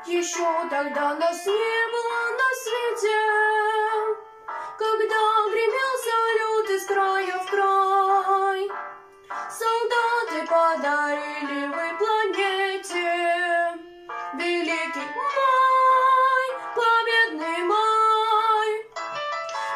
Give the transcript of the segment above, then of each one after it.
Еще тогда нас не было на свете, когда гремел салют из края в край. Солдаты подарили вы планете великий май, победный май.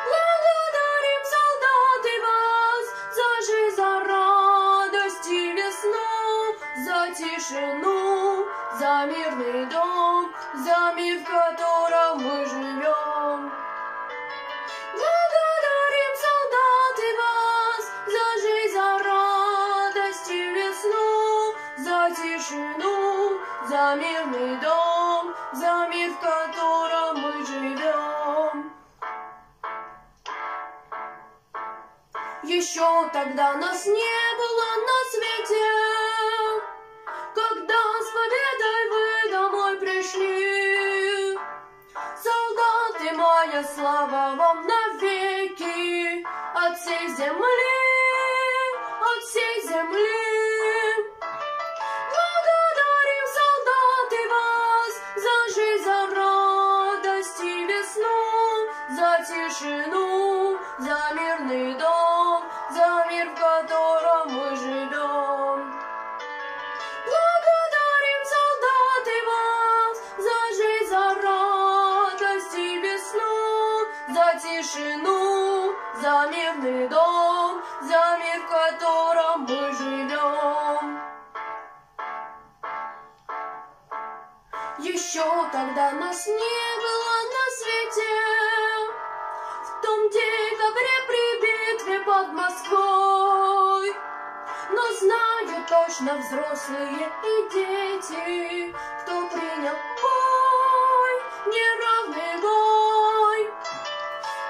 Благодарим, солдаты, вас за жизнь, за радость и весну, за тишину, за мирный дом, за мир, в котором мы живем. Благодарим, солдаты, вас за жизнь, за радость и весну, за тишину, за мирный дом, за мир, в котором мы живем. Еще тогда нас не было на свете, когда с победой вы домой пришли. Солдаты, моя слава вам навеки от всей земли, от всей земли. Благодарим, солдаты, вас за жизнь, за радость и весну, за тишину, за мирный дом, за мир, в котором мы живем. Благодарим, солдаты, вас за жизнь, за радость и весну, за тишину, за мирный дом, за мир, в котором мы живем. Еще тогда нас не было на свете, в том декабре при битве под Москвой. Но знают точно взрослые и дети, кто принял бой, неравный бой.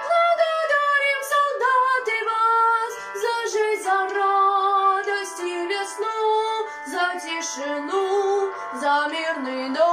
Благодарим, солдаты, вас за жизнь, за радость и весну, за тишину, за мирный дом.